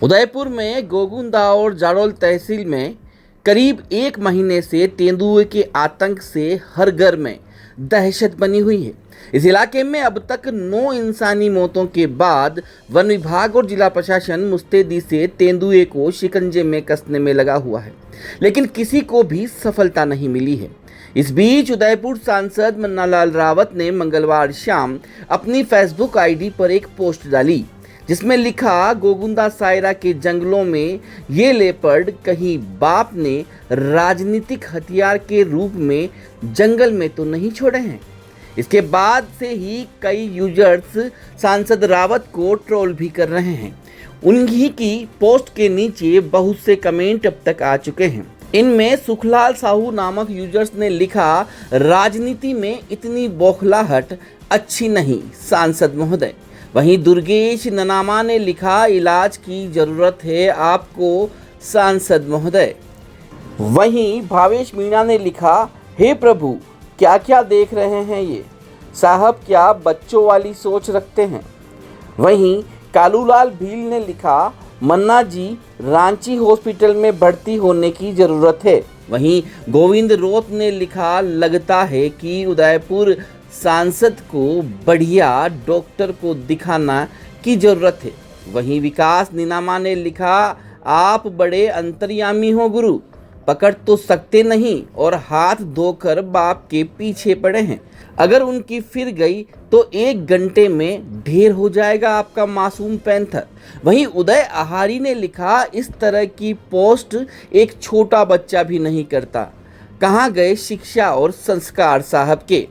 उदयपुर में गोगुंदा और जाडौल तहसील में करीब एक महीने से तेंदुए के आतंक से हर घर में दहशत बनी हुई है। इस इलाके में अब तक 9 इंसानी मौतों के बाद वन विभाग और जिला प्रशासन मुस्तैदी से तेंदुए को शिकंजे में कसने में लगा हुआ है, लेकिन किसी को भी सफलता नहीं मिली है। इस बीच उदयपुर सांसद मन्नालाल रावत ने मंगलवार शाम अपनी फेसबुक आईडी पर एक पोस्ट डाली, जिसमें लिखा, गोगुंदा सायरा के जंगलों में ये लेपर्ड कहीं बाप ने राजनीतिक हथियार के रूप में जंगल में तो नहीं छोड़े हैं। इसके बाद से ही कई यूजर्स सांसद रावत को ट्रोल भी कर रहे हैं। उन्हीं की पोस्ट के नीचे बहुत से कमेंट अब तक आ चुके हैं। इनमें सुखलाल साहू नामक यूजर्स ने लिखा, राजनीति में इतनी बौखलाहट अच्छी नहीं सांसद महोदय। वहीं दुर्गेश ननामा ने लिखा, इलाज की जरूरत है आपको सांसद महोदय। वहीं भावेश मीणा ने लिखा, हे प्रभु क्या क्या देख रहे हैं ये साहब, क्या बच्चों वाली सोच रखते हैं। वहीं कालूलाल भील ने लिखा, मन्ना जी रांची हॉस्पिटल में भर्ती होने की जरूरत है। वहीं गोविंद रोत ने लिखा, लगता है कि उदयपुर सांसद को बढ़िया डॉक्टर को दिखाना की जरूरत है। वहीं विकास निनामा ने लिखा, आप बड़े अंतर्यामी हो गुरु, पकड़ तो सकते नहीं और हाथ धोकर बाप के पीछे पड़े हैं। अगर उनकी फिर गई तो 1 घंटे में ढेर हो जाएगा आपका मासूम पैंथर। वहीं उदय आहारी ने लिखा, इस तरह की पोस्ट एक छोटा बच्चा भी नहीं करता। कहाँ गए शिक्षा और संस्कार साहब के।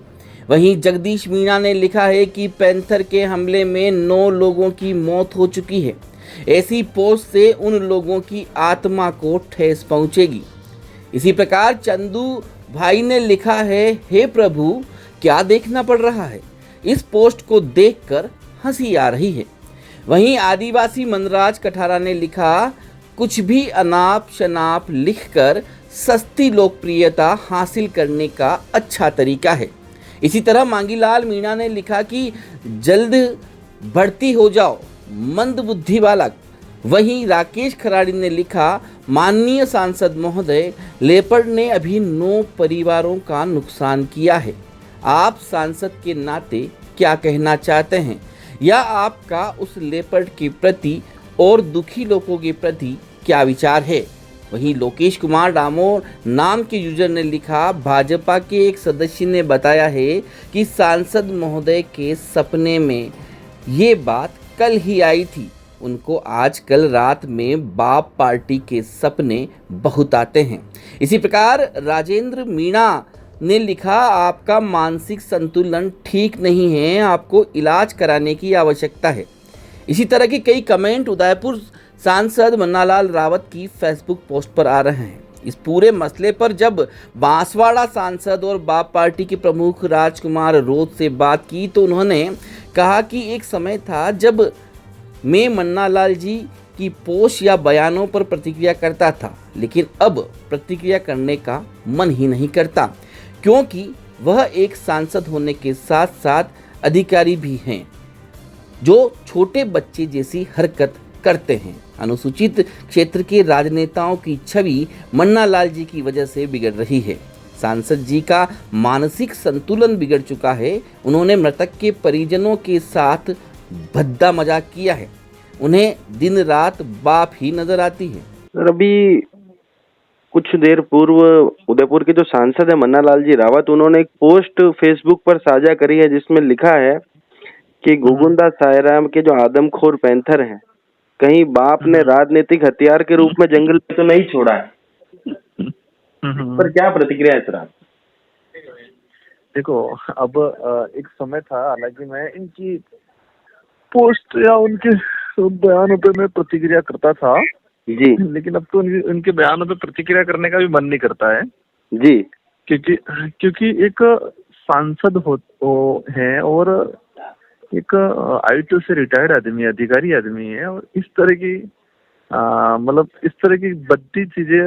वहीं जगदीश मीणा ने लिखा है कि पैंथर के हमले में 9 लोगों की मौत हो चुकी है। ऐसी पोस्ट से उन लोगों की आत्मा को ठेस पहुंचेगी। इसी प्रकार चंदू भाई ने लिखा है, हे प्रभु क्या देखना पड़ रहा है। इस पोस्ट को देखकर हंसी आ रही है। वहीं आदिवासी मनराज कठारा ने लिखा, कुछ भी अनाप शनाप लिखकर सस्ती लोकप्रियता हासिल करने का अच्छा तरीका है। इसी तरह मांगीलाल मीणा ने लिखा कि जल्द भर्ती हो जाओ मंद बुद्धि बालक। वहीं राकेश खराड़ी ने लिखा, माननीय सांसद महोदय, लेपर्ड ने अभी 9 परिवारों का नुकसान किया है। आप सांसद के नाते क्या कहना चाहते हैं, या आपका उस लेपर्ड के प्रति और दुखी लोगों के प्रति क्या विचार है। वहीं लोकेश कुमार डामोर नाम के यूजर ने लिखा, भाजपा के एक सदस्य ने बताया है कि सांसद महोदय के सपने में ये बात कल ही आई थी। उनको आज कल रात में बाप पार्टी के सपने बहुत आते हैं। इसी प्रकार राजेंद्र मीणा ने लिखा, आपका मानसिक संतुलन ठीक नहीं है, आपको इलाज कराने की आवश्यकता है। इसी तरह के कई कमेंट उदयपुर सांसद मन्नालाल रावत की फेसबुक पोस्ट पर आ रहे हैं। इस पूरे मसले पर जब बांसवाड़ा सांसद और बाप पार्टी के प्रमुख राजकुमार रोत से बात की तो उन्होंने कहा कि एक समय था जब मैं मन्नालाल जी की पोस्ट या बयानों पर प्रतिक्रिया करता था, लेकिन अब प्रतिक्रिया करने का मन ही नहीं करता, क्योंकि वह एक सांसद होने के साथ साथ अधिकारी भी हैं जो छोटे बच्चे जैसी हरकत करते हैं। अनुसूचित क्षेत्र के राजनेताओं की छवि मन्नालाल जी की वजह से बिगड़ रही है। सांसद जी का मानसिक संतुलन बिगड़ चुका है। उन्होंने मृतक के परिजनों के साथ भद्दा मजाक किया है। उन्हें दिन रात बाप ही नजर आती है। सर, अभी कुछ देर पूर्व उदयपुर के जो सांसद है मन्नालाल जी रावत, उन्होंने एक पोस्ट फेसबुक पर साझा करी है जिसमें लिखा है कि गोगुंदा सायरा के जो आदमखोर पैंथर हैं, कहीं बाप ने राजनीतिक हथियार के रूप में जंगल में तो नहीं छोड़ा है। पर क्या प्रतिक्रिया है सर आप? देखो, अब एक समय था, हालांकि मैं इनकी पोस्ट या उनके बयानों पे मैं प्रतिक्रिया करता था जी, लेकिन अब तो उनके बयानों पे प्रतिक्रिया करने का भी मन नहीं करता है जी, क्योंकि एक सांसद है और एक आईटी से रिटायर्ड आदमी, अधिकारी आदमी है, और इस तरह की मतलब इस तरह की बद्दी चीजें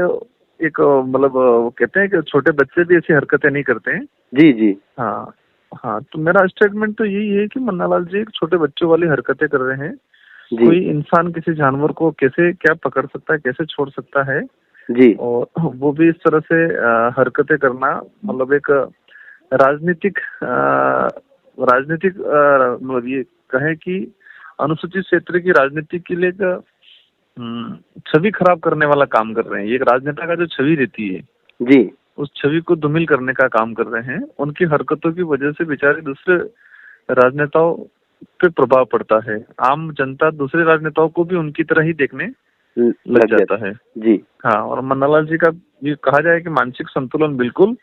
एक मतलब वो कहते हैं कि छोटे बच्चे भी ऐसी हरकतें नहीं करते हैं। जी, जी, हाँ हाँ, तो मेरा स्टेटमेंट तो यही है कि मन्नालाल जी एक छोटे बच्चों वाली हरकतें कर रहे हैं। जी। कोई इंसान किसी जानवर को कैसे क्या पकड़ सकता है, कैसे छोड़ सकता है, जी। और वो भी इस तरह से हरकतें करना, मतलब एक राजनीतिक मतलब ये कहे कि अनुसूचित क्षेत्र की राजनीति के लिए एक छवि खराब करने वाला काम कर रहे हैं। ये एक राजनेता का जो छवि रहती है, जी। उस छवि को धूमिल करने का काम कर रहे हैं। उनकी हरकतों की वजह से बेचारे दूसरे राजनेताओं पे प्रभाव पड़ता है। आम जनता दूसरे राजनेताओं को भी उनकी तरह ही देखने लग जाता है। जी। हाँ, और मन्नालाल जी का ये कहा जाए कि मानसिक संतुलन बिल्कुल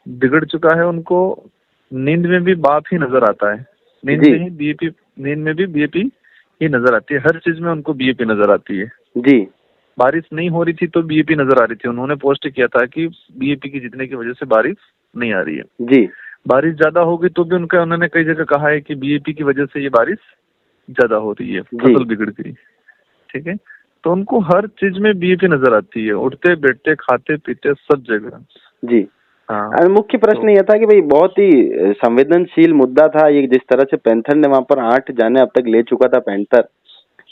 बिगड़ चुका है। उनको नींद में भी बाप ही नजर आता है, नींद जी। में ही बीएपी, नींद में भी बीएपी ही नजर आती है। हर चीज में उनको बीएपी नजर आती है। जी। बारिश नहीं हो रही थी तो बीएपी नजर आ रही थी। उन्होंने पोस्ट किया था कि बीएपी की जीतने की वजह से बारिश नहीं आ रही है। जी। बारिश ज्यादा होगी तो भी उन्होंने कई जगह कहा है कि बीएपी की वजह से ये बारिश ज्यादा हो रही है, फसल बिगड़ गई। ठीक है, तो उनको हर चीज में बीएपी नजर आती है, उठते बैठते खाते पीते सब जगह। जी। हाँ, मुख्य प्रश्न यह था कि भाई बहुत ही संवेदनशील मुद्दा था ये, जिस तरह से पैंथर ने वहां पर 8 जाने अब तक ले चुका था पैंथर,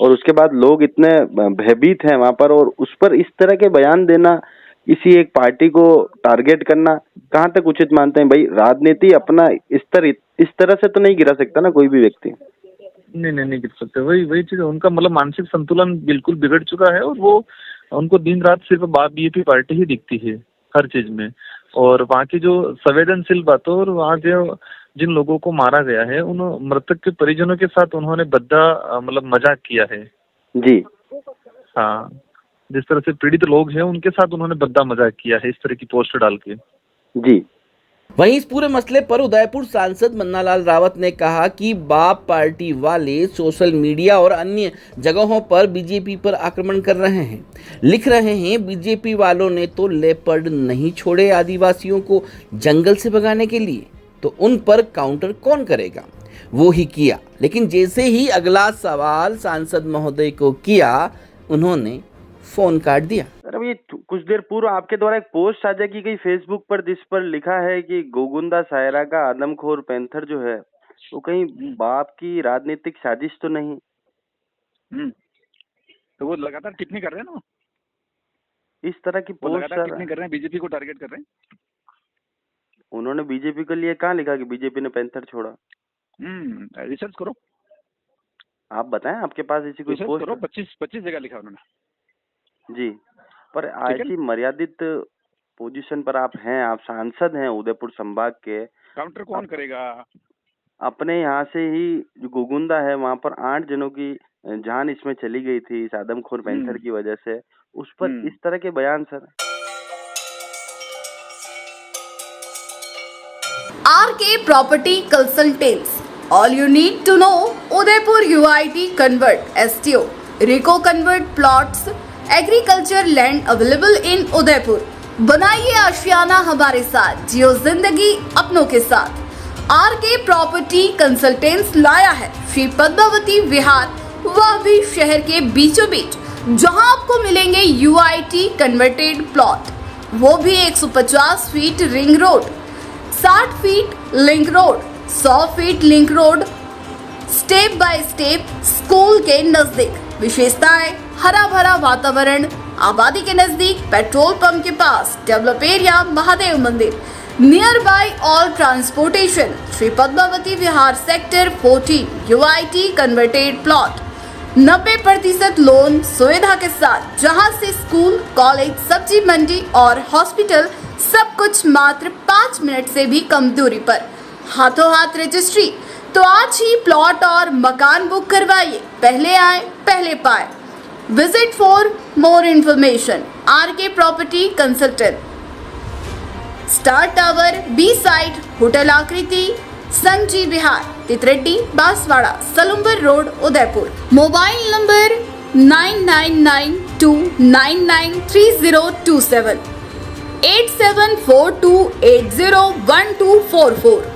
और उसके बाद लोग इतने भयभीत हैं वहां पर, और उस पर इस तरह के बयान देना, किसी एक पार्टी को टारगेट करना कहाँ तक उचित मानते हैं भाई? राजनीति अपना स्तर इस तरह से तो नहीं गिरा सकता ना कोई भी व्यक्ति। नहीं गिर सकते। वही चीज, उनका मतलब मानसिक संतुलन बिल्कुल बिगड़ चुका है, और वो उनको दिन रात सिर्फ बीएपी पार्टी ही दिखती है हर चीज में। और वहाँ की जो संवेदनशील बातों, और वहाँ जो जिन लोगों को मारा गया है उन मृतक के परिजनों के साथ उन्होंने भद्दा मतलब मजाक किया है। जी। हाँ, जिस तरह से पीड़ित लोग हैं उनके साथ उन्होंने भद्दा मजाक किया है इस तरह की पोस्ट डाल के। जी। वहीं इस पूरे मसले पर उदयपुर सांसद मन्नालाल रावत ने कहा कि बाप पार्टी वाले सोशल मीडिया और अन्य जगहों पर बीजेपी पर आक्रमण कर रहे हैं, लिख रहे हैं बीजेपी वालों ने तो लेपर्ड नहीं छोड़े आदिवासियों को जंगल से भगाने के लिए, तो उन पर काउंटर कौन करेगा? वो ही किया। लेकिन जैसे ही अगला सवाल सांसद महोदय को किया, उन्होंने फोन काट दिया। सर, अभी कुछ देर पूर्व आपके द्वारा एक पोस्ट साझा की गई फेसबुक पर, जिस पर लिखा है कि गोगुंदा सायरा का आदमखोर पैंथर जो है वो कहीं बाप की राजनीतिक साजिश तो नहीं? तो वो लगातार टिप्पणी कर रहे हैं ना, इस तरह की वो पोस्ट लगातार टिप्पणी कर रहे हैं, बीजेपी को टारगेट कर रहे हैं। उन्होंने बीजेपी के लिए कहाँ लिखा कि बीजेपी ने पैंथर छोड़ा? रिसर्च करो, आप बताएं, आपके पास ऐसी कोई पोस्ट? करो, 25 जगह लिखा उन्होंने। जी, पर ऐसी मर्यादित पोजीशन पर आप हैं, आप सांसद हैं उदयपुर संभाग के, काउंटर कौन करेगा? अपने यहाँ से ही जो गोगुंदा है वहाँ पर 8 जनों की जान इसमें चली गई थी इस आदमखोर पैंथर की वजह से, उस पर इस तरह के बयान sir. RK Property Consultants. All you need to know: Udaipur UIT Convert STO, Rico Convert Plots, Agriculture Land available in Udaipur. बनाइए आशियाना हमारे साथ, जियो जिंदगी अपनों के साथ। RK Property Consultants लाया है श्री पद्मावती विहार, वह भी शहर के बीचों बीच, जहां आपको मिलेंगे UIT कन्वर्टेड प्लॉट, वो भी 150 feet ring road, 60 feet link road, 100 feet link road, step by step school के नजदीक। विशेषताएं: हरा भरा वातावरण, आबादी के नजदीक, पेट्रोल पंप के पास, डेवलप एरिया, महादेव मंदिर, near by all transportation. Shri Padmavati Vihar sector 14 UIT converted plot, 90% loan सुविधा के साथ, जहां से स्कूल, कॉलेज, सब्जी मंडी और हॉस्पिटल सब कुछ मात्र 5 मिनट से भी कम दूरी पर। हाथों हाथ रजिस्ट्री। तो आज ही प्लॉट और मकान बुक करवाइए, पहले आए पहले पाए। Visit for more information RK property consultant, star tower, B side, hotel Aakriti, Sanji Vihar, Titardi, Banswara, Salumbar road, Udaipur. Mobile number 9992993027, 8742801244।